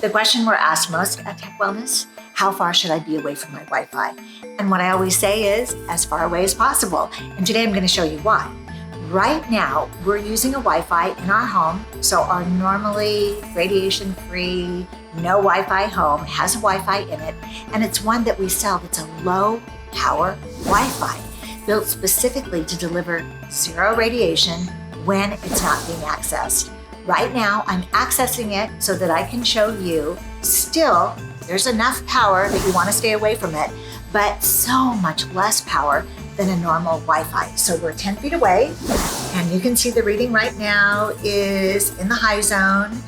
The question we're asked most at Tech Wellness, how far should I be away from my Wi-Fi? And what I always say is, as far away as possible. And today I'm going to show you why. Right now, we're using a Wi-Fi in our home, so our normally radiation-free, no Wi-Fi home has a Wi-Fi in it, and it's one that we sell that's a low-power Wi-Fi, built specifically to deliver zero radiation when it's not being accessed. Right now, I'm accessing it so that I can show you still there's enough power that you want to stay away from it, but so much less power than a normal Wi-Fi. So we're 10 feet away, and you can see the reading right now is in the high zone,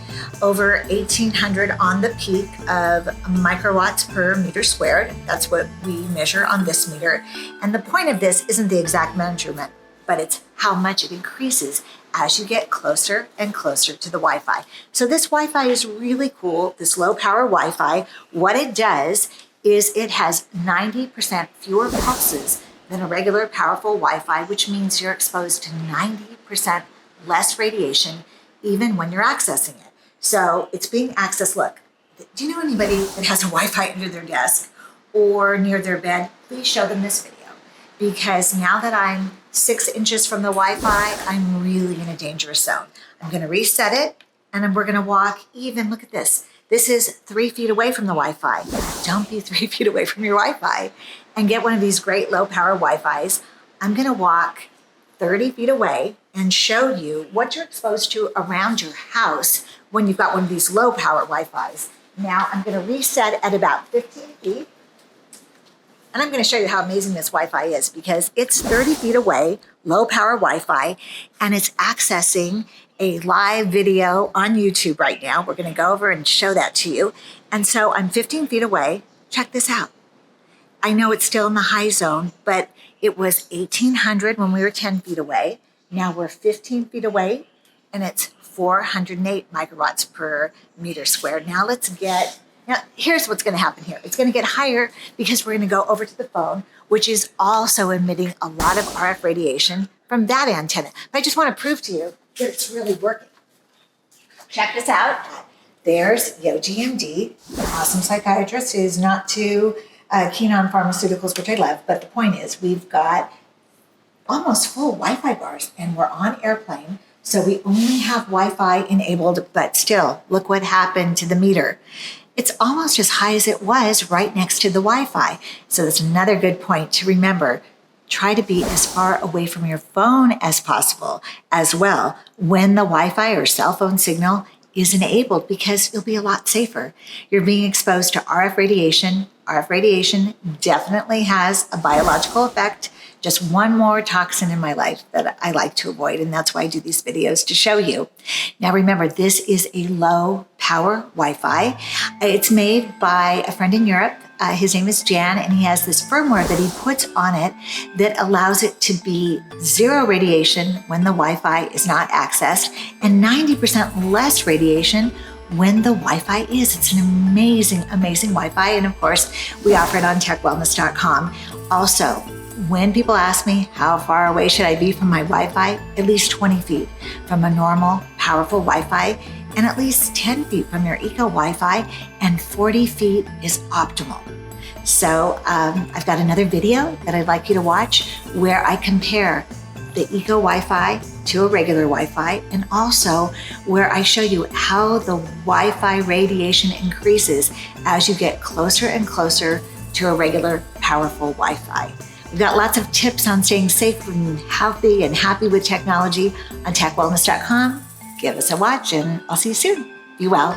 over 1800 on the peak of microwatts per meter squared. That's what we measure on this meter. And the point of this isn't the exact measurement, but it's how much it increases as you get closer and closer to the Wi-Fi. So this Wi-Fi is really cool, this low power Wi-Fi. What it does is it has 90% fewer pulses than a regular powerful Wi-Fi, which means you're exposed to 90% less radiation even when you're accessing it. So it's being accessed. Look, do you know anybody that has a Wi-Fi under their desk or near their bed? Please show them this video, because now that I'm 6 inches from the Wi-Fi, I'm really in a dangerous zone. I'm going to reset it, and we're going to walk even. Look at this. This is 3 feet away from the Wi-Fi. Don't be 3 feet away from your Wi-Fi and get one of these great low power Wi-Fis. I'm going to walk 30 feet away and show you what you're exposed to around your house when you've got one of these low power Wi-Fis. Now I'm going to reset at about 15 feet. And I'm going to show you how amazing this Wi-Fi is, because it's 30 feet away, low power Wi-Fi, and it's accessing a live video on YouTube right now. We're going to go over and show that to you. And so I'm 15 feet away. Check this out. I know it's still in the high zone, but it was 1800 when we were 10 feet away. Now we're 15 feet away, and it's 408 microwatts per meter squared. Now here's what's going to happen here. It's going to get higher because we're going to go over to the phone, which is also emitting a lot of RF radiation from that antenna. But I just want to prove to you that it's really working. Check this out. There's Yogi MD, awesome psychiatrist who's not too keen on pharmaceuticals, which I love. But the point is, we've got almost full Wi-Fi bars, and we're on airplane. So we only have Wi-Fi enabled, but still, look what happened to the meter. It's almost as high as it was right next to the Wi-Fi. So that's another good point to remember. Try to be as far away from your phone as possible as well when the Wi-Fi or cell phone signal is enabled, because you'll be a lot safer. You're being exposed to RF radiation. RF radiation definitely has a biological effect. Just one more toxin in my life that I like to avoid, and that's why I do these videos, to show you. Now remember, this is a low power Wi-Fi. It's made by a friend in Europe. His name is Jan, and he has this firmware that he puts on it that allows it to be zero radiation when the Wi-Fi is not accessed, and 90% less radiation when the Wi-Fi is. It's an amazing, amazing Wi-Fi, and of course, we offer it on techwellness.com. Also, when people ask me how far away should I be from my Wi-Fi, at least 20 feet from a normal, powerful Wi-Fi, and at least 10 feet from your Eco Wi-Fi, and 40 feet is optimal. So I've got another video that I'd like you to watch where I compare the Eco Wi-Fi to a regular Wi-Fi, and also where I show you how the Wi-Fi radiation increases as you get closer and closer to a regular, powerful Wi-Fi. We've got lots of tips on staying safe and healthy and happy with technology on techwellness.com. Give us a watch, and I'll see you soon. Be well.